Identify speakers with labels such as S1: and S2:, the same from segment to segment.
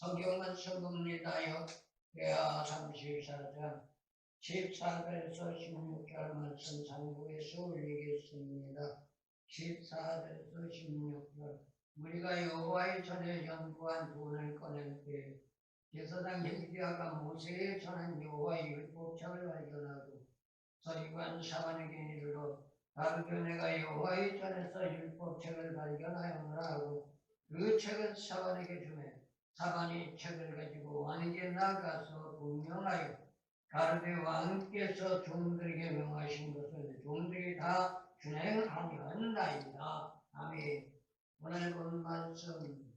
S1: 성경 말씀 봅니다. 역대하 34장 14절에서 16절 말씀 상고해서 올리겠습니다. 14절에서 16절. 우리가 여호와의 전에 연구한 돈을 꺼낼 때 제사장 hil기야가 모세에 전한 여호와의 율법책을 발견하고 서기관 샤반에게 이르러 다르되 내가 여호와의 전에서 율법책을 발견하였노라 하고 그 책을 샤반에게 주매 샤반이 책을 가지고 왕에게 나가서 분명하여 가르되 왕께서 종들에게 명하신 것을 종들이 다 준행하였나이다. 아멘. 오늘 본 말씀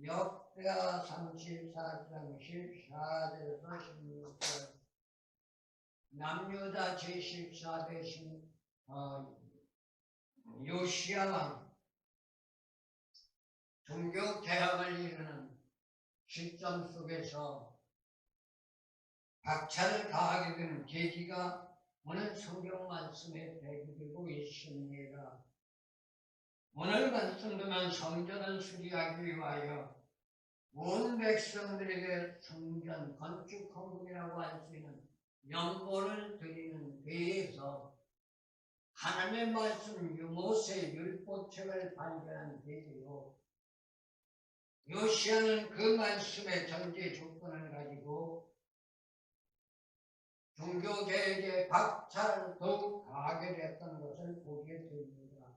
S1: 역대하 34장 14절에서 16절. 남유다 제14대 요시야 왕 종교 개혁을 이루는 시점 속에서 박차를 가하게 된 계기가 오늘 성경 말씀에 대기되고 있습니다. 오늘 말씀 보면 성전을 수리하기 위하여 온 백성들에게 성전 건축 헌금이라고 할 수 있는 연보를 드리는 데에서 하나님의 말씀 모세 율법책을 발견한 데이요. 요시야는 그 말씀의 전제 조건을 가지고 종교개혁의 박차를 더욱 가하게 됐던 것을 보게 됩니다.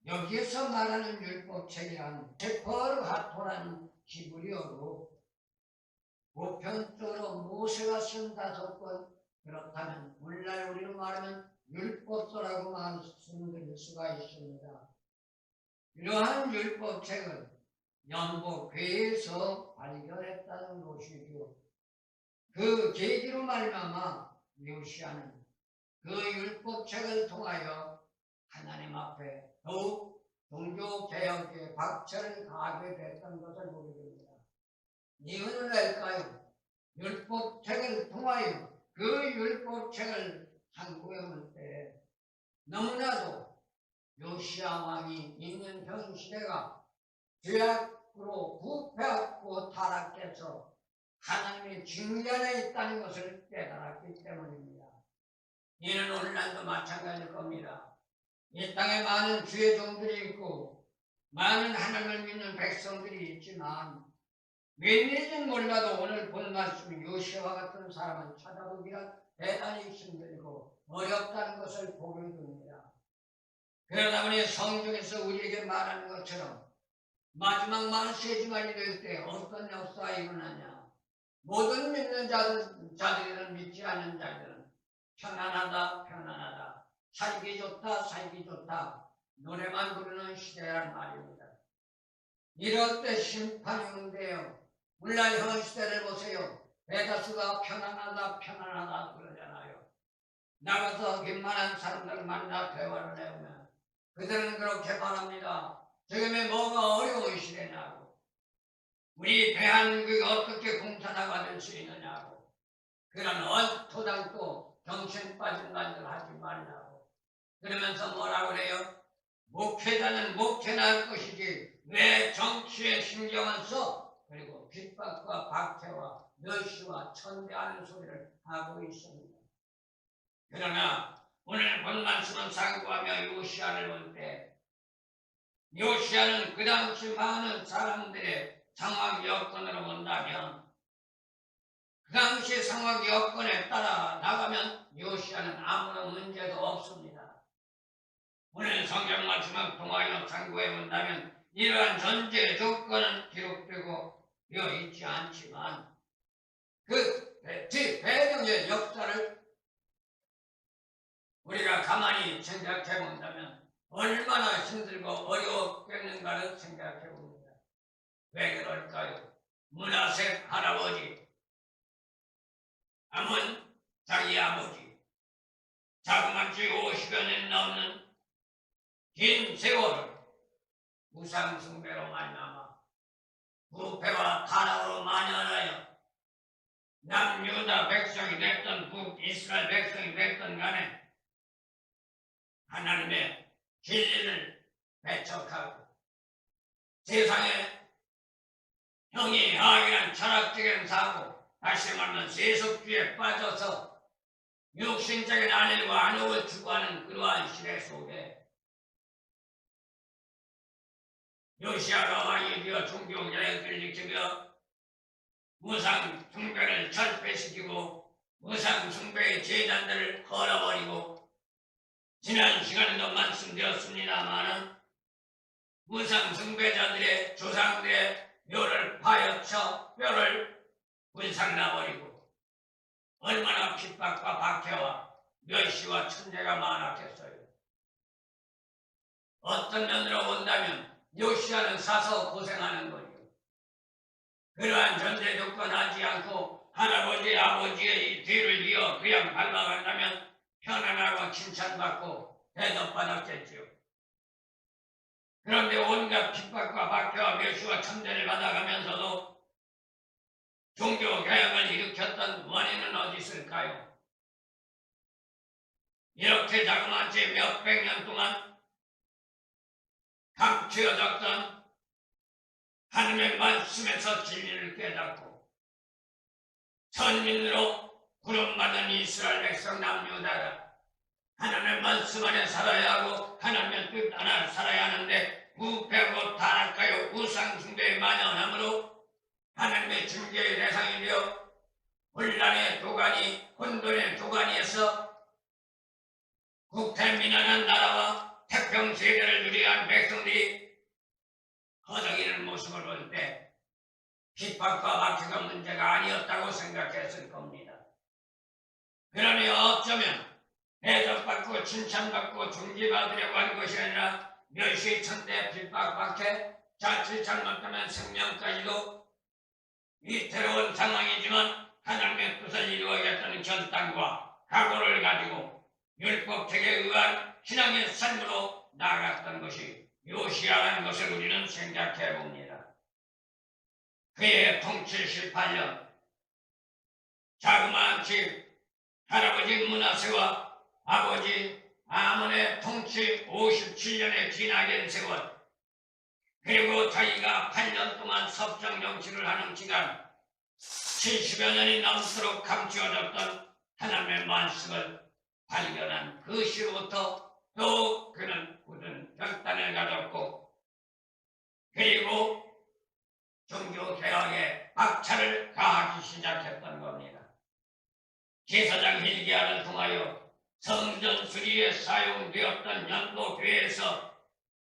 S1: 여기에서 말하는 율법책이란 세퍼르하토라는 히브리어로 보편적으로 모세가 쓴 5권, 그렇다면 오늘날 우리로 말하면 율법서라고 말씀드릴 수가 있습니다. 이러한 율법책을 연복회에서 발견했다는 것이죠. 그 계기로 말미암아 요시야는 그 율법책을 통하여 하나님 앞에 더욱 종교개혁의 박차를 가하게 됐던 것을 보게 됩니다. 이유는 왜일까요? 율법책을 통하여 그 율법책을 상고해 볼 때 너무나도 요시야 왕이 있는 현 시대가 죄악으로 부패하고 타락해서 하나님의 징계 안에 있다는 것을 깨달았기 때문입니다. 이는 오늘날도 마찬가지일 겁니다. 이 땅에 많은 주의 종들이 있고 많은 하나님을 믿는 백성들이 있지만 웬일인지 몰라도 오늘 본 말씀 요시야와 같은 사람은 찾아보기가 대단히 힘들고 어렵다는 것을 보게 됩니다. 그러다 보니 성경에서 우리에게 말하는 것처럼 마지막 만세지만이 될 때 어떤 역사가 일어나냐. 모든 믿는 자들은 믿지 않는 자들은 편안하다 편안하다 살기 좋다 살기 좋다 노래만 부르는 시대란 말입니다. 이럴 때 심판이 온대요. 오늘날 현 시대를 보세요. 대다수가 편안하다 편안하다 그러잖아요. 나가서 웬만한 사람들 만나 대화를 해보면 그들은 그렇게 말합니다. 지금에 뭐가 어려운 시대냐고, 우리 대한민국이 어떻게 공산화가 될 수 있느냐고, 그런 얼토당도 정신 빠진 말들 하지 말라고 그러면서 뭐라고 그래요? 목회자는 목회나 할 것이지 왜 정치에 신경을 써? 그리고 핍박과 박해와 멸시와 천대하는 소리를 하고 있습니다. 그러나 오늘 본 말씀을 상고하며 요시야를 볼 때 요시야는 그 당시 많은 사람들의 상황 여건으로 본다면 그 당시 상황 여건에 따라 나가면 요시야는 아무런 문제도 없습니다. 오늘 성경 말씀을 통하여 상고해 본다면 이러한 전제 조건은 기록되고 되어 있지 않지만 그 배경의 역사를 우리가 가만히 생각해 본다면 얼마나 힘들고 어려웠겠는가를 생각해 봅니다. 왜 그럴까요? 므낫세 할아버지, 암은 자기 아버지, 자그마치 50여 년 넘는 긴 세월을 우상 숭배로 말미암아 부패와 타락으로 만연하여 남유다 백성이 됐던 북이스라엘 백성이 됐던 간에 하나님의 진리를 배척하고 세상에 형이하기란 철학적인 사고, 다시 말하면 세속주의에 빠져서 육신적인 안일과 안욕을 추구하는 그러한 시대 속에 요시아가 왕이 되어 종교 개혁을 일으키며 우상 숭배를 철폐시키고 우상 숭배의 제단들을 걸어버리고, 지난 시간에도 말씀드렸습니다마는 우상 숭배자들의 조상들의 묘를 파헤쳐 뼈를 불살라버리고 얼마나 핍박과 박해와 멸시와 천대가 많았겠어요. 어떤 면으로 본다면 요시아는 사서 고생하는 거죠. 그러한 전제 조건하지 않고 할아버지 아버지의 이 뒤를 이어 그냥 밟아간다면 편안하고 칭찬받고 대접받았겠죠. 그런데 온갖 핍박과 박해와 멸시와 천대를 받아가면서도 종교 개혁을 일으켰던 원인은 어디 있을까요? 이렇게 자그마한 채 몇백 년 동안 감추어졌던 하나님의 말씀에서 진리를 깨닫고 선민으로 구원받은 이스라엘 백성 남유다가 하나님의 말씀 안에 살아야 하고 하나님의 뜻 안에 살아야 하는데 부패하고 타락하여 우상숭배에 만연함으로 하나님의 중재의 대상이 되어 혼란의 도가니, 혼돈의 도가니에서 국태민안한 나라와 태평세대를 누리한 백성들이 허덕이는 모습을 볼 때 핍박과 박해가 문제가 아니었다고 생각했을 겁니다. 그러니 어쩌면 대접받고 칭찬받고 존귀받으려고 한 것이 아니라 멸시, 천대, 핍박, 박해, 자칫 잘못하면 생명까지도 위태로운 상황이지만 하나님의 뜻을 이루어야겠다는 결단과 각오를 가지고 율법책에 의한 신앙의 삶으로 나아갔던 것이 요시아라는 것을 우리는 생각해 봅니다. 그의 통치 18년, 자그마한 집 할아버지 므낫세와 아버지 아몬의 통치 57년의 기나긴 세월, 그리고 자기가 8년 동안 섭정 정치를 하는 기간 70여 년이 넘도록 감추어졌던 하나님의 말씀을 발견한 그 시부터 또 그는 굳은 결단을 가졌고, 그리고 종교개혁에 박차를 가하기 시작했던 겁니다. 제사장 hil기야를 통하여 성전 수리에 사용되었던 연도교회에서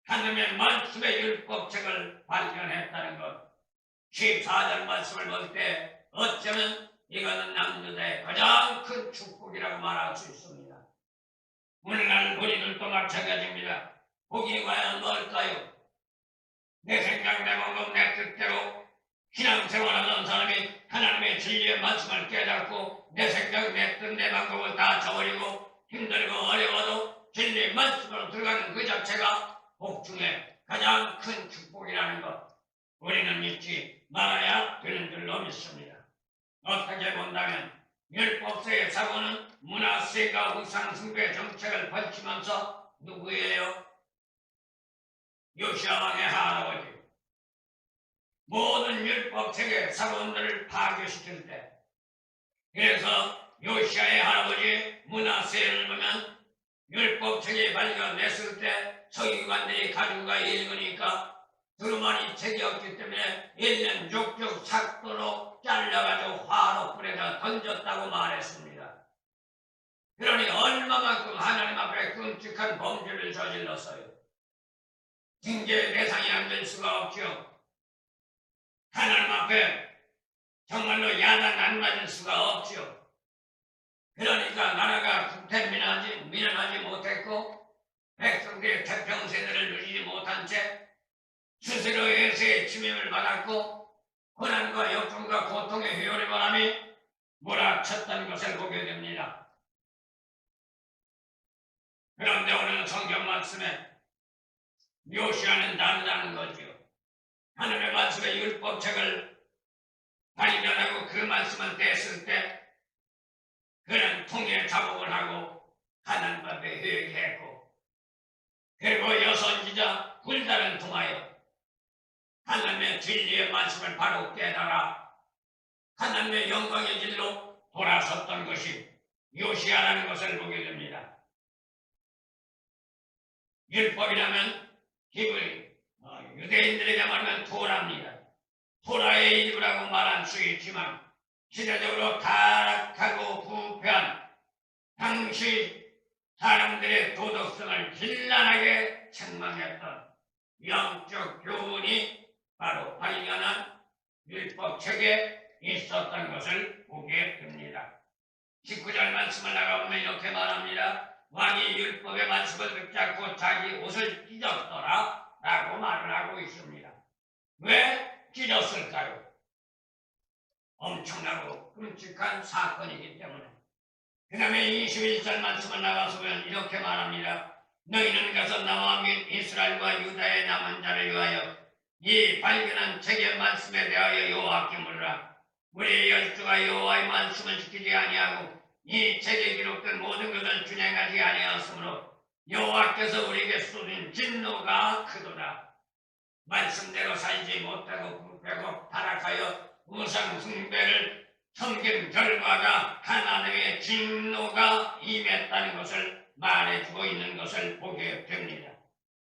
S1: 하나님의 말씀의 율법책을 발견했다는 것, 14절 말씀을 볼 때 어쩌면 이것은 남유다의 가장 큰 축복이라고 말할 수 있습니다. 오늘날 우리들도 마찬가지입니다. 복이 과연 뭘까요? 내 생각, 내 방법, 내 뜻대로 신앙생활하는 사람이 하나님의 진리의 말씀을 깨닫고 내 생각, 내 뜻, 내 방법을 다 저버리고 힘들고 어려워도 진리의 말씀으로 들어가는 그 자체가 복 중에 가장 큰 축복이라는 것, 우리는 잊지 말아야 되는 줄로 믿습니다. 어떻게 본다면 율법서의 사고는 므낫세가 우상숭배 정책을 펼치면서 누구예요? 요시아 왕의 할아버지. 모든 율법책의 사본들을 파괴시킬 때, 그래서 요시아의 할아버지 므낫세를 보면 율법책이 발견됐을 때 서기관들이 가지고가 읽으니까 두루마리 책이 없기 때문에 1년 족족 삭도로 잘라가지고 화로 불에다 던졌다고 말했습니다. 그러니 얼마만큼 하나님 앞에 끔찍한 범죄를 저질렀어요. 징계의 대상이 안 될 수가 없죠. 하나님 앞에 정말로 야단 안 맞을 수가 없죠. 그러니까 나라가 국태민안하지 못했고 백성들의 태평세대를 누리지 못한 채 스스로 외세의 침입을 받았고 고난과 역경과 고통의 회오리 바람이 몰아쳤다는 것을 보게 됩니다. 그런데 오늘 성경 말씀에 요시아는 다르다는 거죠. 하나님의 말씀의 율법책을 발견하고 그 말씀을 뗐을 때 그는 통에 자복을 하고 하나님 앞에 회개했고, 그리고 여선지자 굴다를 통하여 하나님의 하나님의 진리의 말씀을 바로 깨달아 하나님의 영광의 길로 돌아섰던 것이 요시야라는 것을 보게 됩니다. 율법이라면 히브리 유대인들에게 말하면 토라입니다. 토라의 일부라고 말할 수 있지만 시대적으로 타락하고 부패한 당시 사람들의 도덕성을 길란하게 책망했던 영적 교훈이 바로 발견한 율법책에 있었던 것을 보게 됩니다. 19절 말씀을 나가보면 이렇게 말합니다. 왕이 율법의 말씀을 붙잡고 자기 옷을 찢었더라 라고 말을 하고 있습니다. 왜 찢었을까요? 엄청나고 끔찍한 사건이기 때문에. 그 다음에 21절 말씀을 나가서 보면 이렇게 말합니다. 너희는 가서 나와 및 이스라엘과 유다의 남은 자를 위하여 이 발견한 책의 말씀에 대하여 여호와께 물으라. 우리 열조가 여호와의 말씀을 지키지 아니하고 이 책에 기록된 모든 것을 준행하지 아니하였으므로 여호와께서 우리에게 쏟은 진노가 크도다. 말씀대로 살지 못하고 부패고 타락하여 우상 숭배를 섬긴 결과가 하나님의 진노가 임했다는 것을 말해주고 있는 것을 보게 됩니다.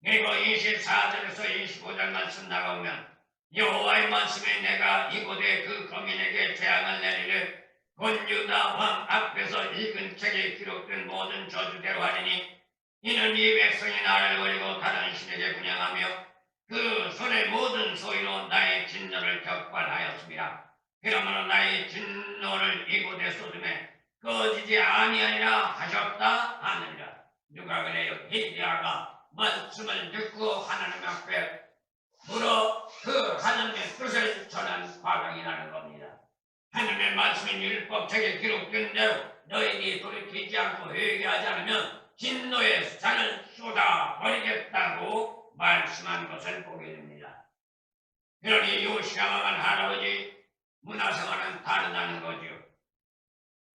S1: 그리고 24절에서 25절 말씀 나가보면 여호와의 말씀에 내가 이곳에 그 거민에게 재앙을 내리되 곧 유다 왕 앞에서 읽은 책에 기록된 모든 저주대로 하리니 이는 이 백성이 나를 버리고 다른 신에게 분양하며 그 손의 모든 소유로 나의 진노를 격발하였습니다. 그러므로 나의 진노를 이곳에 쏟음에 꺼지지 아니하리라 하셨다 하느니라. 누가 그래요? 히스기야가 말씀을 듣고 하나님 앞에 물어 그 하나님의 뜻을 전한 과정이라는 겁니다. 하나님의 말씀인 율법책에 기록된 대로 너희들이 돌이키지 않고 회개하지 않으면 진노의 잔을 쏟아버리겠다고 말씀한 것을 보게 됩니다. 그러니 요시야만 할아버지 문화생활은 다르다는 거죠.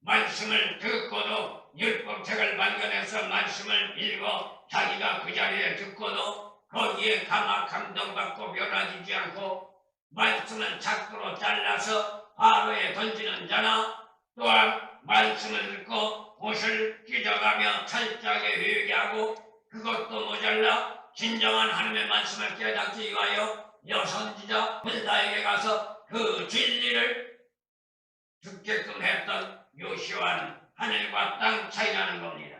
S1: 말씀을 듣고도 율법책을 발견해서 말씀을 읽어 자기가 그 자리에 듣고도 거기에 감동받고 변화지지 않고 말씀을 작두로 잘라서 바로에 던지는 자나 또한 말씀을 듣고 옷을 찢어가며 철저하게 회개하고 그것도 모자라 진정한 하나님의 말씀을 깨닫기 위하여 여선지자 빌다에게 가서 그 진리를 듣게끔 했던 요시야는 하늘과 땅 차이라는 겁니다.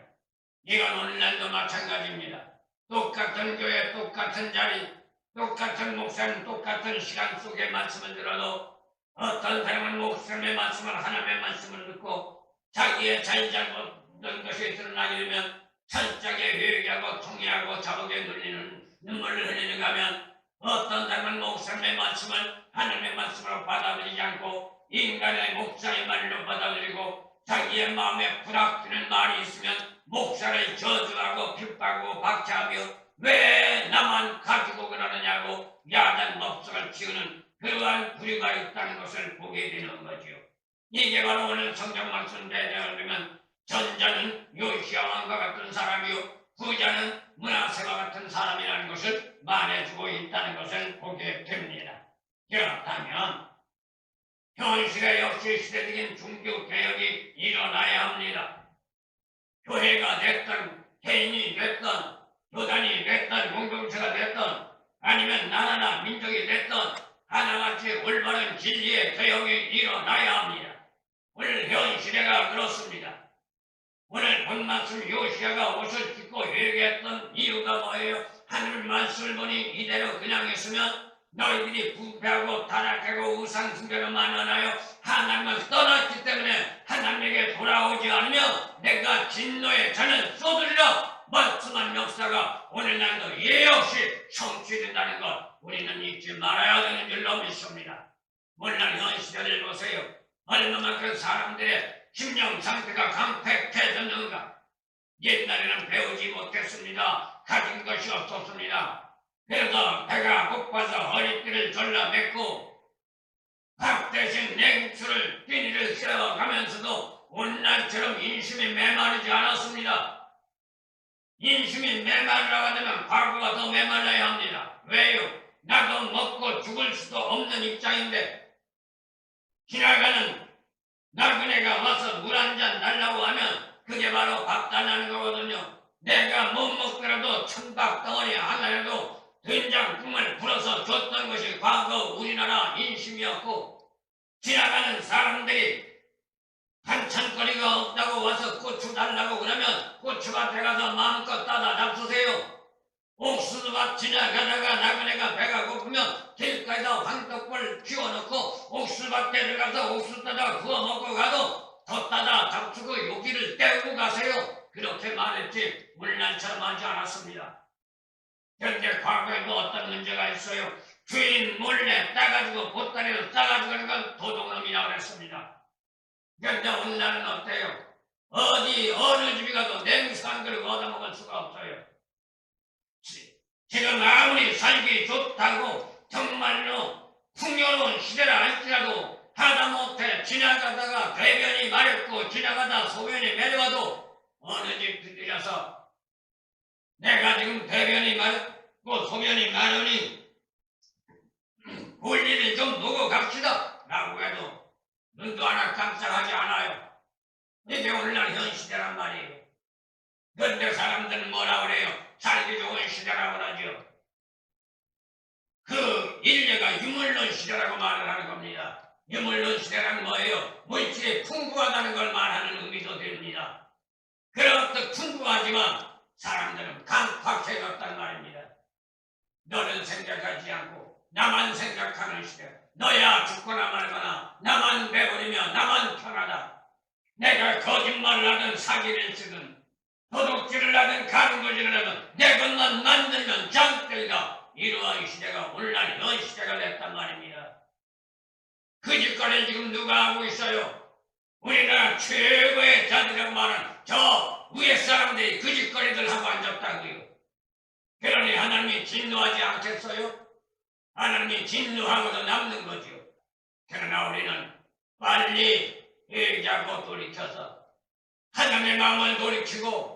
S1: 이건 오늘날도 마찬가지입니다. 똑같은 교회, 똑같은 자리, 똑같은 목사님, 똑같은 시간 속에 말씀을 들어도 어떤 사람은 목사님의 말씀을 하나님의 말씀을 듣고 자기의 잘못된 것이 드러나게 되면 철저하게 회개하고 통회하고 자복에 눌리는 눈물을 흘리는가 하면 어떤 사람은 목사님의 말씀을 하나님의 말씀으로 받아들이지 않고 인간의 목사의 말로 받아들이고 자기의 마음에 부닥치는 말이 있으면 목사를 저주하고 핍박하고 박해하며 왜 나만 가지고 그러느냐고 야단 법석을 치우는 그러한 부류가 있다는 것을 보게 되는 거죠. 이게 바로 오늘 성경 말씀 대장하면 전자는 요시야 왕과 같은 사람이요 후자는 므낫세와 같은 사람이라는 것을 말해주고 있다는 것을 보게 됩니다. 그렇다면 현실에 역시 시대적인 종교개혁이 일어나야 합니다. 교회가 됐든 개인이 됐든 교단이 됐든 공동체가 됐든 아니면 나라나 민족이 됐든 하나같이 올바른 진리의 개혁이 일어나야 합니다. 오늘 현 시대가 그렇습니다. 오늘 본 말씀 요시야가 옷을 찢고 회개했던 이유가 뭐예요? 하늘 말씀을 보니 이대로 그냥 있으면 너희들이 부패하고 타락하고 우상 숭배로 만연하여 하나님을 떠났기 때문에 하나님에게 돌아오지 않으며 내가 진노의 잔을 쏟으리라 말씀한 역사가 오늘날도 예 없이 성취된다는 것 우리는 잊지 말아야 되는 줄로 믿습니다. 오늘날 현 시대를 보세요. 얼마만큼 사람들의 심령 상태가 강팍해졌는가. 옛날에는 배우지 못했습니다. 가진 것이 없었습니다. 그래서 배가 고파서 허리띠를 졸라맸고 밥 대신 냉수를 끼니를 세워가면서도 오늘날처럼 인심이 메마르지 않았습니다. 인심이 메마르라고 하면 과거가 더 메말라야 합니다. 왜요? 나도 먹고 죽을 수도 수도 없는 입장인데 지나가는 나그네가 와서 물 한 잔 달라고 하면 그게 바로 박탈하는 거거든요. 내가 못 먹더라도 천박 덩어리 하나라도 된장국을 불어서 줬던 것이 과거 우리나라 인심이었고 지나가는 사람들이 반찬거리가 없다고 와서 고추 달라고 그러면 고추밭에 가서 마음껏 따다 잡수세요. 옥수수밭 지나가다가 나그네가 배가 고프면 길가에다 황떡불 피워놓고 옥수수밭에 들어가서 옥수수 따다 구워 먹고 가도 더 따다 잡수고 요기를 때우고 가세요. 그렇게 말했지 물난처럼 하지 않았습니다. 그런데 과거에도 어떤 문제가 있어요. 주인 몰래 따가지고 보따리로 따가지고 가는 건 도둑놈이라고 그랬습니다. 그런데 오늘날은 어때요? 어디 어느 집에 가도 냉수 한 그릇 얻어먹을 수가 없어요. 지금 아무리 살기 좋다고 정말로 풍요로운 시대라 할지라도 하다못해 지나가다가 배변이 마렵고 지나가다 소변이 매려와도 어느 집 들려서 내가 지금 배변이 마렵고 소변이 마르니 볼일을 좀 보고 갑시다 라고 해도 눈도 하나 깜짝하지 않아요. 이게 오늘날 현 시대란 말이에요. 그런데 사람들은 뭐라 그래요? 살기 좋은 시대라고 하죠. 그 인류가 유물론 시대라고 말을 하는 겁니다. 유물론 시대란 뭐예요? 물질이 풍부하다는 걸 말하는 의미도 됩니다. 그렇듯 풍부하지만 사람들은 강팍해졌단 말입니다. 너는 생각하지 않고 나만 생각하는 시대. 너야 죽거나 말거나 나만 배부르며 나만 편하다. 내가 거짓말을 하든 사기를 쓰든 도둑질을 하든 간구질을 하든 내 것만 만들면 장땡이다. 이러한 시대가 오늘날 현 시대가 됐단 말입니다. 그 짓거리를 지금 누가 하고 있어요? 우리나라 최고의 자들이라고 말하는 저 위에 사람들이 그 짓거리들 하고 앉았다고요. 그러니 하나님이 진노하지 않겠어요? 하나님이 진노하고도 남는 거죠. 그러나 우리는 빨리 회개하고 돌이켜서 하나님의 마음을 돌이키고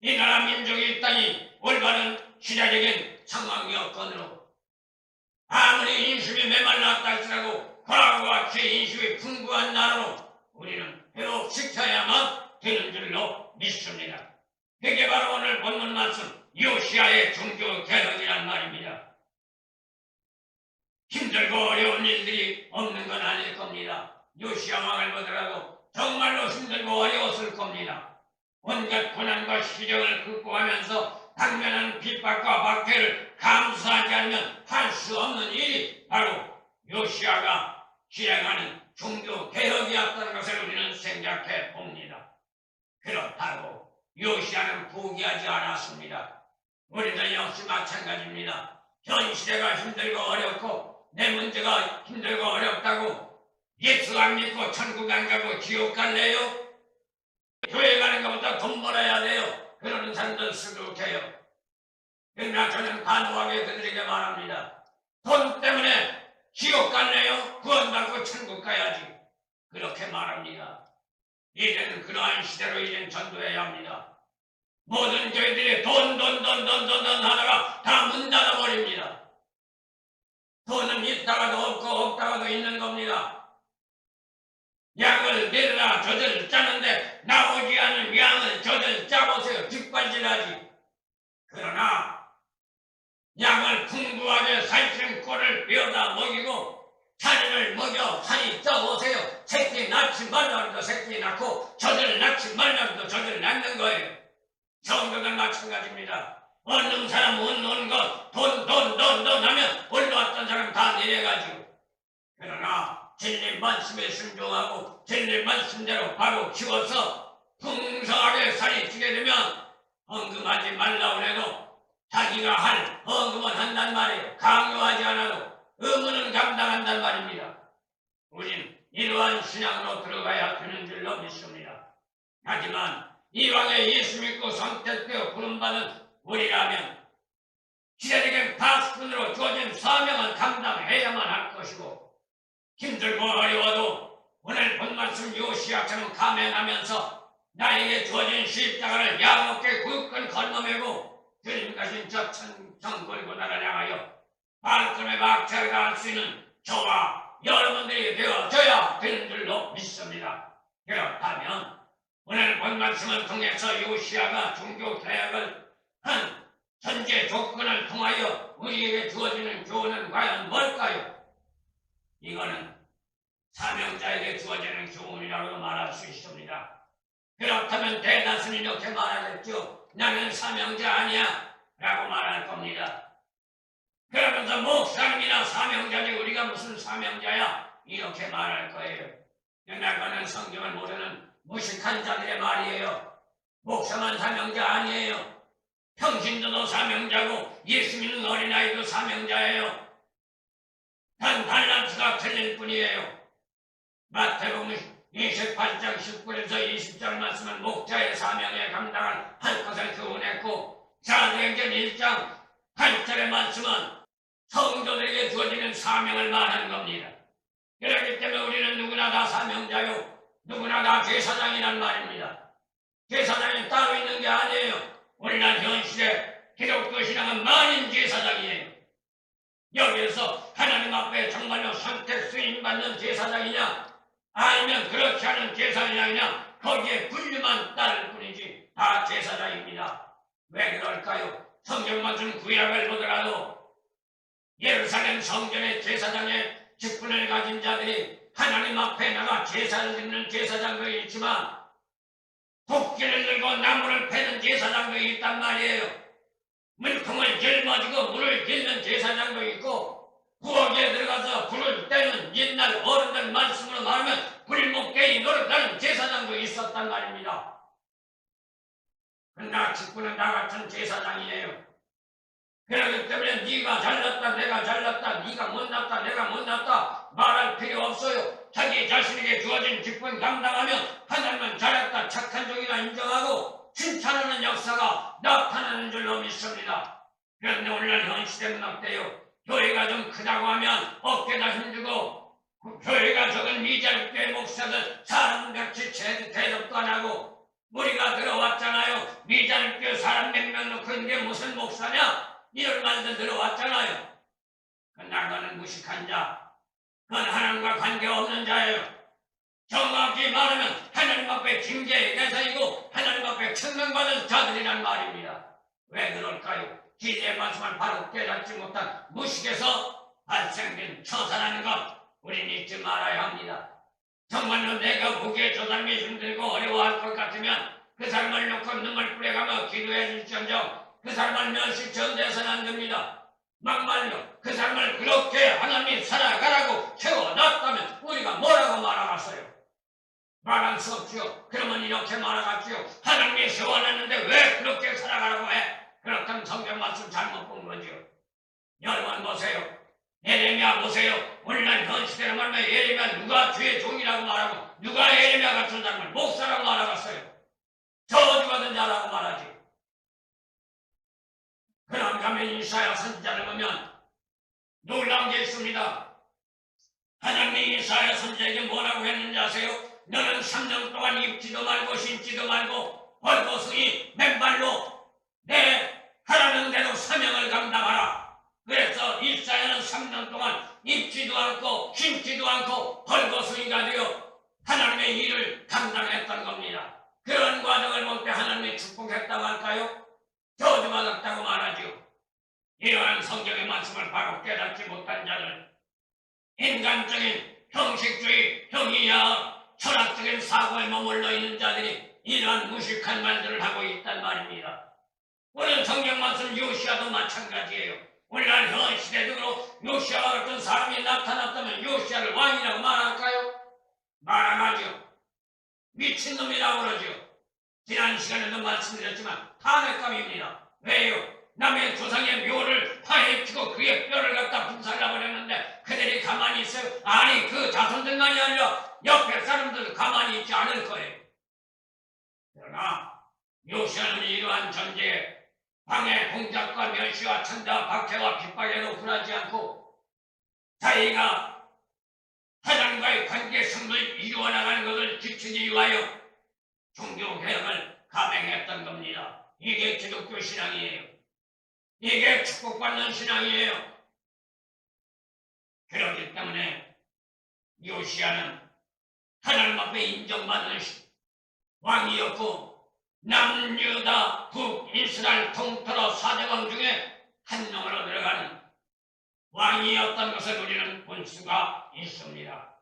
S1: 이 나라 민족이 이 땅이 올바른 시대적인 상황 여건으로 아무리 인심이 메말랐다 할지라도 과거와 같이 인심이 풍부한 나라로 우리는 회복시켜야만 되는 줄로 믿습니다. 그게 바로 오늘 본문 말씀 요시야의 종교 개혁이란 말입니다. 힘들고 어려운 일들이 없는 건 아닐 겁니다. 요시야 왕을 보더라도 정말로 힘들고 어려웠을 겁니다. 온갖 고난과 시련을 극복하면서 당면한 핍박과 박해를 감수하지 않으면 할 수 없는 일이 바로 요시야가 실행하는 종교 개혁이었다는 것을 우리는 생각해 봅니다. 그렇다고 요시야는 포기하지 않았습니다. 우리도 역시 마찬가지입니다. 현 시대가 힘들고 어렵고 내 문제가 힘들고 어렵다고 예수 안 믿고 천국 안 가고 지옥 갈래요? 교회 가는 것보다 돈 벌어야 돼요. 그러는 사람들 수두룩해요. 그러나 저는 단호하게 그들에게 말합니다. 돈 때문에 지옥 갈래요? 구원받고 천국 가야지. 그렇게 말합니다. 이제는 그러한 시대로 이젠 전도해야 합니다. 모든 교회들이 돈 하다가 다 문 닫아버립니다. 돈은 있다가도 없고 없다가도 있는 겁니다. 양을 내려라 젖을 짜는데 나오지 않은 양을 젖을 짜보세요. 뒷발질하지. 그러나 양을 풍부하게 살찌는 꼴을 베어다 먹이고 산을 먹여 산이 쪄보세요. 새끼 낳지 말라도 새끼 낳고 젖을 낳지 말라도 젖을 낳는 거예요. 성도는 마찬가지입니다. 얻는 사람 얻는 것 돈 하면 올라왔던 사람 다 내려가지고 그러나 진리 말씀에 순종하고 진리 말씀대로 바로 키워서 풍성하게 살이 찌게 되면 헌금하지 말라고 해도 자기가 할 헌금은 한단 말이에요. 강요하지 않아도 의무는 감당한단 말입니다. 우린 이러한 신앙으로 들어가야 되는 줄로 믿습니다. 하지만 이왕에 예수 믿고 선택되어 부름받은 우리라면 시대적인 파수꾼으로 주어진 사명을 감당해야만 할 것이고 힘들고 어려워도 오늘 본 말씀 요시야처럼 감행하면서 나에게 주어진 십자가를 양롭게 굳건 걸머매고 주님 가신 저 천성골고나를 향하여 발걸음에 박차가 할 수 있는 저와 여러분들이 되어져야 되는 줄로 믿습니다. 그렇다면 오늘 본 말씀을 통해서 요시아가 종교개혁을 한 전제 조건을 통하여 우리에게 주어지는 교훈은 과연 뭘까요? 이거는 사명자에게 주어지는 교훈이라고 말할 수 있습니다. 그렇다면 대다수는 이렇게 말하겠죠. 나는 사명자 아니야 라고 말할 겁니다. 그러면서 목사님이나 사명자지 우리가 무슨 사명자야 이렇게 말할 거예요. 그러나 그는 성경을 모르는 무식한 자들의 말이에요. 목사만 사명자 아니에요. 평신도도 사명자고 예수 믿는 어린아이도 사명자예요. 단 밸런스가 틀릴 뿐이에요. 마태복음 28장 19절에서 20절 말씀은 목자의 사명에 감당할 할 것을 교훈했고 사도행전 1장 8절의 말씀은 성도들에게 주어지는 사명을 말하는 겁니다. 그렇기 때문에 우리는 누구나 다 사명자요 누구나 다 제사장이란 말입니다. 제사장이 따로 있는 게 아니에요. 오늘날 현 시대 기독교 신앙은 만인 제사장이에요. 여기에서 하나님 앞에 정말로 선택 수임받는 제사장이냐 아니면 그렇지 않은 제사장이냐 거기에 분류만 따를 뿐이지 다 제사장입니다. 왜 그럴까요? 성경 말씀 구약을 보더라도 예루살렘 성전의 제사장의 직분을 가진 자들이 하나님 앞에 나가 제사를 드리는 제사장도 있지만 도끼를 들고 나무를 패는 제사장도 있단 말이에요. 물통을 짊어지고 물을 깃는 제사장도 있고 부엌에 들어가서 불을 떼는 옛날 어른들 말씀으로 말하면 불목개이 노릇하는 제사장도 있었단 말입니다. 그러나 직분은 나 같은 제사장이에요. 그렇기 때문에 네가 잘났다 내가 잘났다 네가 못났다 내가 못났다 말할 필요 없어요. 자기 자신에게 주어진 직분 감당하면 하나님은 잘했다 착한 종이라 인정하고 칭찬하는 역사가 나타나는 줄로 믿습니다. 그런데 오늘날 현 시대 문학대요. 교회가 좀 크다고 하면 어깨가 힘주고 교회가 적은 미자립교회 목사들 사람같이 대접도 안 하고 우리가 들어왔잖아요. 미자립교회 사람 몇 명 놓고 있는 게 무슨 목사냐 이런 말들 들어왔잖아요. 그러나 그는 무식한 자 그건 하나님과 관계없는 자예요. 정확히 말하면 하나님 앞에 징계의 대상이고 하나님 앞에 천명받은 자들이란 말입니다. 왜 그럴까요? 기대의 말씀을 바로 깨닫지 못한 무식에서 발생된 처사라는 것 우린 잊지 말아야 합니다. 정말로 내가 보기에 저 사람이 힘들고 어려워할 것 같으면 그 사람을 놓고 눈물 뿌려가며 기도해 줄지언정 그 사람을 멸시 전대해서는 안 됩니다. 막말로 그 사람을 그렇게 하나님이 살아가라고 세워놨다면 우리가 뭐라고 말하겠어요? 말할 수 없지요. 그러면 이렇게 말하겠지요. 하나님이 세워놨는데 왜 그렇게 살아가라고 해? 그렇다면 성경 말씀 잘못 본 거지요. 여러분 보세요. 예레미야 보세요. 오늘날 현 시대로 말하면 예레미야 누가 주의 종이라고 말하고 누가 예레미야 같은 사람을 목사라고 말하겠어요? 저주받은 자라고 말하지. 그럼 가면 이사야 선지자를 보면 놀라운 게 있습니다. 하나님이 이사야 선지자에게 뭐라고 했는지 아세요? 너는 3년 동안 입지도 말고 심지도 말고 벌거숭이 맨발로 내 하라는 대로 사명을 감당하라. 그래서 이사야는 3년 동안 입지도 않고 심지도 않고 벌거숭이가 되어 하나님의 일을 감당했던 겁니다. 그런 과정을 볼 때 하나님이 축복했다고 할까요? 저주받았다고 말하죠. 이러한 성경의 말씀을 바로 깨닫지 못한 자들, 인간적인 형식주의, 형이야 철학적인 사고에 머물러 있는 자들이 이러한 무식한 말들을 하고 있단 말입니다. 오늘 성경 말씀 요시아도 마찬가지예요. 오늘날 현 시대적으로 요시아와 같은 사람이 나타났다면 요시아를 왕이라고 말할까요? 말 안 하죠. 미친놈이라고 그러죠. 지난 시간에도 말씀드렸지만 탄핵감입니다. 왜요? 남의 조상의 묘를 파헤치고 그의 뼈를 갖다 분살라버렸는데 그들이 가만히 있어요? 아니 그 자손들만이 아니라 옆에 사람들도 가만히 있지 않을 거예요. 그러나 요시아는 이러한 전제에 방해 공작과 멸시와 천대와 박해와 핍박에도 굴하지 않고 자기가 하나님과의 관계 성을 이루어 나가는 것을 지키기 위하여 종교개혁을 감행했던 겁니다. 이게 기독교 신앙이에요. 이게 축복받는 신앙이에요. 그렇기 때문에 요시야는 하나님 앞에 인정받는 왕이었고 남유다 북이스라엘 통틀어 4대왕 중에 한 명으로 들어가는 왕이었던 것을 우리는 볼 수가 있습니다.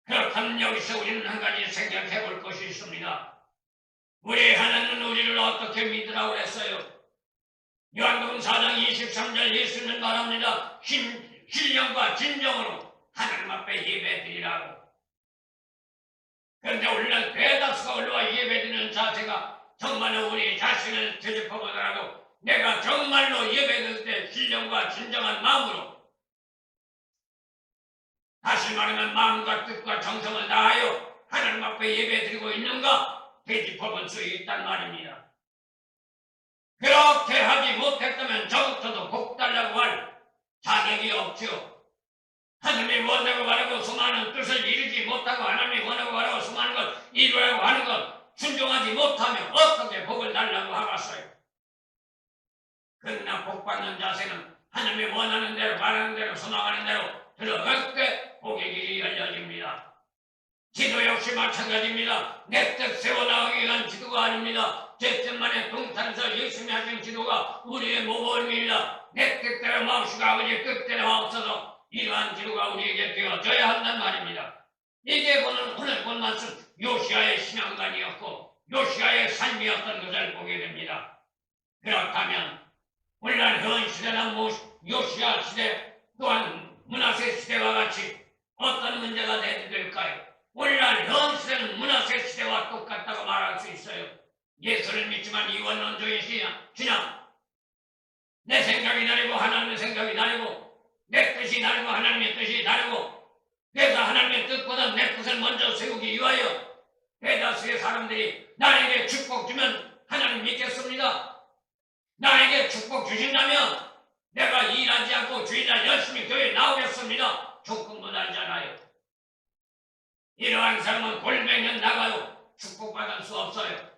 S1: 그렇다면 여기서 우리는 한 가지 생각해 볼 것이 있습니다. 우리 하나님은 우리를 어떻게 믿으라고 했어요? 요한복음 4장 23절 예수는 말합니다. 신령과 진정으로 하나님 앞에 예배드리라고. 그런데 우리는 대다수가 올라와 예배드리는 자세가 정말로 우리 자신을 되짚어보더라도 내가 정말로 예배드릴 때 신령과 진정한 마음으로, 다시 말하면 마음과 뜻과 정성을 다하여 하나님 앞에 예배드리고 있는가 되짚어볼 수 있단 말입니다. 그렇게 하지 못했다면 저부터도 복 달라고 할 자격이 없죠. 하나님이 원하고 바라고 수많은 뜻을 이루지 못하고 하나님이 원하고 바라고 수많은 것 이루라고 하는 것 순종하지 못하면 어떻게 복을 달라고 하겠어요? 그러나 복받는 자세는 하나님이 원하는 대로 바라는 대로 소망하는 대로 들어갈 때 복의 길이 열려집니다. 기도 역시 마찬가지입니다. 내 뜻 세워나가기 위한 기도가 아닙니다. 제 뜻만의 동탄에서 열심히 하신 기도가 우리의 모범입니다. 내 뜻대로 마옵시고 아버지의 뜻대로 마옵소서. 이러한 기도가 우리에게 되어져야 한단 말입니다. 이게 오늘 본 말씀 요시야의 신앙관이었고 요시야의 삶이었던 것을 보게 됩니다. 그렇다면 오늘날 현 시대나 요시야 시대 또한 므낫세 시대와 같이 어떤 문제가 될까요? 오늘날 현 시대는 므낫세 시대와 똑같다고 말할 수 있어요. 예수를 믿지만 이원론적인 신앙, 내 생각이 다르고 하나님의 생각이 다르고 내 뜻이 다르고 하나님의 뜻이 다르고, 그래서 하나님의 뜻보다 내 뜻을 먼저 세우기 위하여 대다수의 사람들이 나에게 축복 주면 하나님 믿겠습니다. 나에게 축복 주신다면 내가 일하지 않고 주일날 열심히 교회에 나오겠습니다. 조건부단잖아요. 이러한 사람은 골뱅이는 나가요. 축복받을 수 없어요.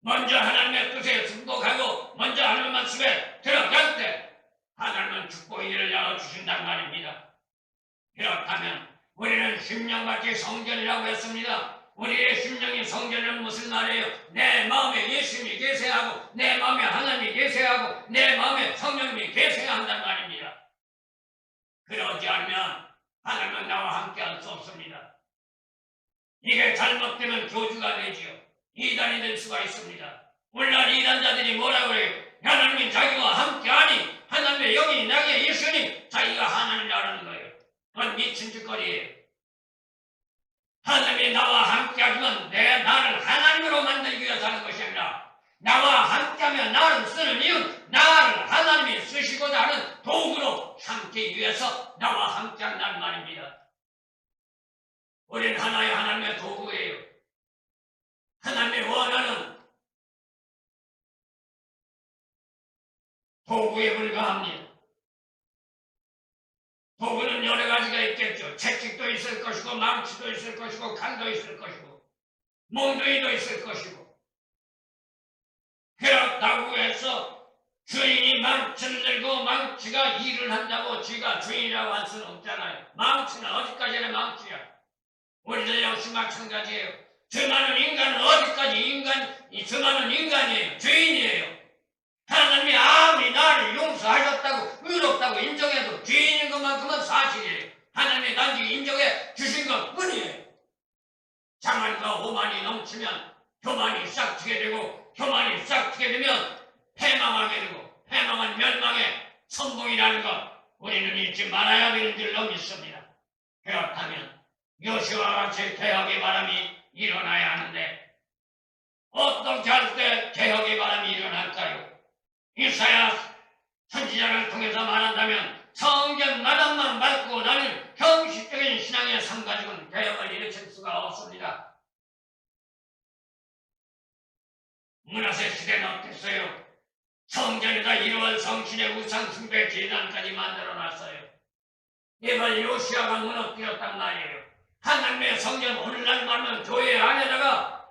S1: 먼저 하나님의 뜻에 승복하고 먼저 하나님 말씀에 들어갈 때 하나님은 축복의 일을 열어주신단 말입니다. 그렇다면 우리는 심령같이 성전이라고 했습니다. 우리의 심령이 성전은 무슨 말이에요? 내 마음에 예수님이 계세하고 내 마음에 하나님이 계세하고 내 마음에 성령님이 계세야 한단 말입니다. 그러지 않으면 하나님은 나와 함께 할 수 없습니다. 이게 잘못되면 교주가 되지요. 이단이 될 수가 있습니다. 오늘날 이단자들이 뭐라고 해요? 하나님이 자기와 함께하니 하나님의 영이 나게 있으니 자기가 하나님이라는 거예요. 그건 미친 짓거리예요. 하나님이 나와 함께하지만 나를 하나님으로 만들기 위해서 하는 것이 아니라 나와 함께하면 나를 쓰는 이유는 나를 하나님이 쓰시고자 하는 도구로 삼기 위해서 나와 함께한다는 말입니다. 우리는 하나의 하나님의 도구예요. 하나님이 원하는 도구에 불과합니다. 도구는 여러 가지가 있겠죠. 채찍도 있을 것이고 망치도 있을 것이고 칼도 있을 것이고 몽둥이도 있을 것이고, 그렇다고 해서 주인이 망치를 들고 망치가 일을 한다고 지가 주인이라고 할 수는 없잖아요. 망치는 어디까지나 망치야. 우리들 역시 마찬가지예요. 수많은 인간은 어디까지 수많은 인간이에요. 주인이에요. 하나님이 아무리 나를 용서하셨다고 의롭다고 인정해도 죄인인 것만큼은 사실이에요. 하나님이 단지 인정해 주신 것 뿐이에요. 자만과 오만이 넘치면 교만이 싹트게 되고 교만이 싹트게 되면 패망하게 되고 패망한 멸망의 선봉이라는 것 우리는 잊지 말아야 되는 줄로 믿습니다. 그렇다면 요시와 같이 개혁의 바람이 일어나야 하는데 어떻게 할 때 개혁의 바람이 일어날까요? 이사야 선지자를 통해서 말한다면 성경 마당만 밟고 나는 형식적인 신앙의 삶 가지고는 개혁을 일으킬 수가 없습니다. 므낫세 시대는 어땠어요? 성전에다 1월 성신의 우상 숭배 제단까지 만들어놨어요. 이걸 요시야가 무너뜨렸단 말이에요. 하나님의 성전 오늘날 말하면 교회 안에다가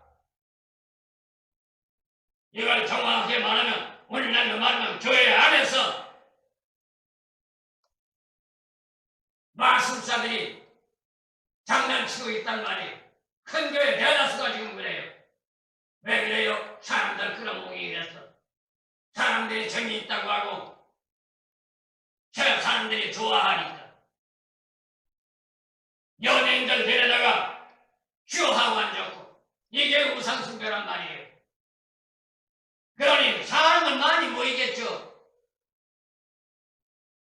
S1: 이걸 정확하게 말하면 오늘날로 말하면 교회 안에서 마술사들이 장난치고 있단 말이에요. 큰 교회 대다수가 지금 그래요. 왜 그래요? 사람들 끌어모으기 위해서. 사람들이 재미있다고 하고 사람들이 좋아하니까. 연예인들 데려다가 쇼하고 앉았고 이게 우상숭배란 말이에요. 그러니 사람은 많이 모이겠죠.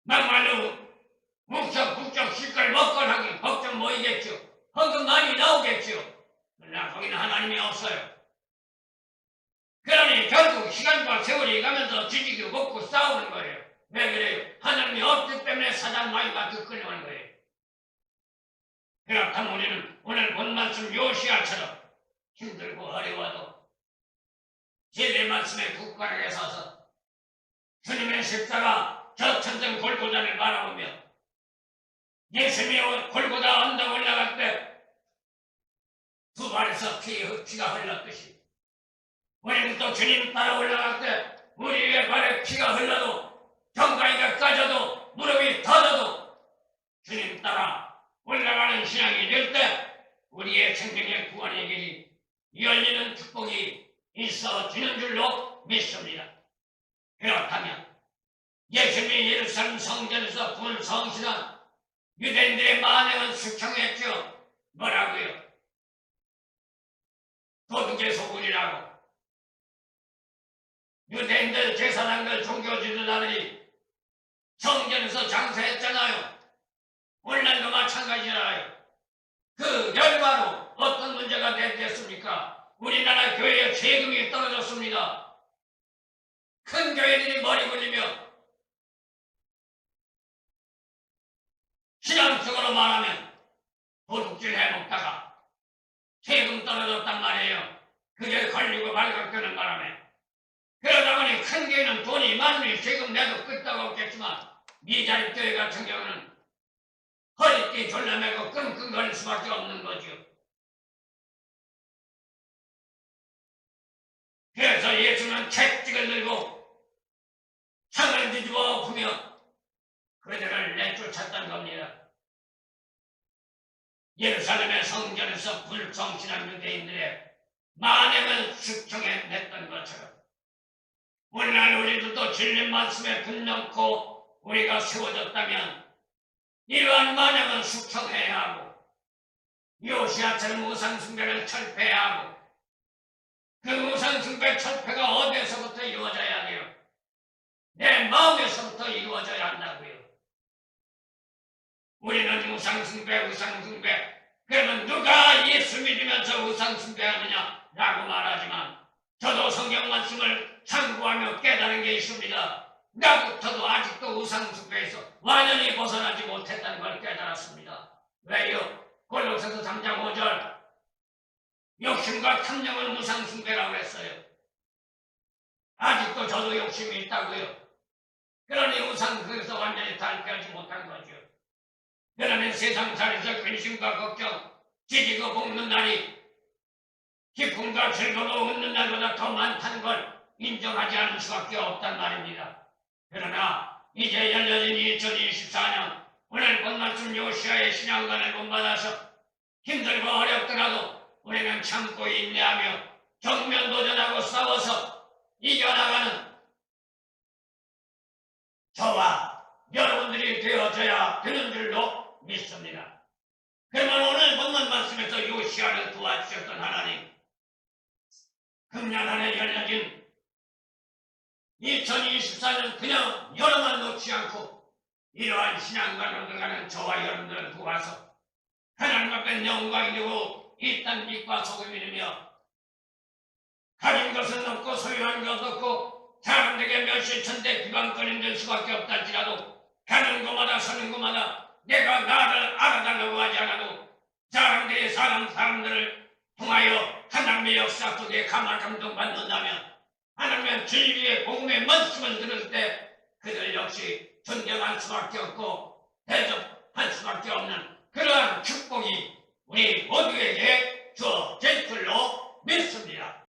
S1: 막말로 묵적북적 시끌 먹걸하기 걱정 모이겠죠. 헌금 많이 나오겠죠. 그러나 거기는 하나님이 없어요. 그러니 결국 시간과 세월이 가면서 지지고 먹고 싸우는 거예요. 왜 그래요? 하나님이 없기 때문에 사장 마귀가 끌려오는 거예요. 그렇다면 우리는 오늘 본 말씀 요시야처럼 힘들고 어려워도 제대 말씀에 굳건하게 서서 주님의 십자가 저 천정 골고다를 바라보며 예수님이 골고다 언덕 올라갈 때 두 발에서 피가 흘렀듯이 우리는 또 주님 따라 올라갈 때 우리의 발에 피가 흘러도 정강이가 까져도 무릎이 터져도 주님 따라 올라가는 신앙이 될 때 우리의 생명의 구원의 길이 열리는 축복이 있어지는 줄로 믿습니다. 그렇다면 예수님이 예루살렘 성전에서 불성실한 유대인들의 만행은 숙청했죠. 뭐라고요? 도둑의 소굴이라고. 유대인들, 제사장들, 종교 지도자들이 성전에서 장사했잖아요. 오늘날도 마찬가지잖아요. 그 결과로 어떤 문제가 됐습니까? 우리나라 교회의 세금이 떨어졌습니다. 큰 교회들이 머리 굴리며 신앙적으로 말하면 도둑질 해먹다가 세금 떨어졌단 말이에요. 그게 걸리고 발각되는 바람에. 그러다 보니 큰 교회는 돈이 많으니 세금 내도 끄떡 없겠지만 미자립 교회 같은 경우는 허리띠 졸라매고 끙끙거릴 수밖에 없는 거죠. 그래서 예수는 채찍을 들고 창을 뒤집어 엎으며 그들을 내쫓았던 겁니다. 예루살렘의 성전에서 불성실한 유대인들의 만행을 숙청해냈던 것처럼 오늘날 우리들도 진리 말씀에 붙놓고 우리가 세워졌다면 이러한 만행을 숙청해야 하고 요시야처럼 우상숭배를 철폐해야 하고 그 우상숭배 철폐가 어디에서부터 이루어져야 돼요? 내 마음에서부터 이루어져야 한다고요. 우리는 우상숭배 그러면 누가 예수 믿으면서 우상숭배하느냐 라고 말하지만 저도 성경 말씀을 참고하며 깨달은 게 있습니다. 나부터도 아직도 우상숭배에서 완전히 벗어나지 못했다는 걸 깨달았습니다. 왜요? 골로새서 3장 5절 욕심과 탐욕은 우상숭배라고 했어요. 아직도 저도 욕심이 있다고요. 그러니 우상숭배에서 완전히 탈피하지 못한 거죠. 그러면 세상살에서 근심과 걱정, 지지고 볶는 날이 기쁨과 즐거움을 웃는 날보다 더 많다는 걸 인정하지 않을 수밖에 없단 말입니다. 그러나 이제 열려진 2024년 오늘 본 말씀 요시야의 신앙관을 본받아서 힘들고 어렵더라도 우리는 참고 인내하며 정면 도전하고 싸워서 이겨나가는 저와 여러분들이 되어져야 되는 줄로 믿습니다. 그러면 오늘 본문 말씀에서 요시야를 도와주셨던 하나님, 금년 한 해 열려진 2024년 그냥 여러만 놓지 않고 이러한 신앙관으로 들어가는 저와 여러분들을 도와서 하나님 앞에 영광이 되고 이 땅 빛과 소금이 되며 가진 것은 없고 소유한 것 없고 사람들에게 멸시천대 비방거림 될 수밖에 없다 할지라도 가는 곳마다 서는 곳마다 내가 나를 알아달라고 하지 않아도 사람들을 통하여 하나님의 역사 속에 감화 감동받는다면 하나님의 진리의 복음의 말씀을 들을 때 그들 역시 존경할 수밖에 없고 대접할 수밖에 없는 그러한 축복이 우리 모두에게 주어질 줄로 믿습니다.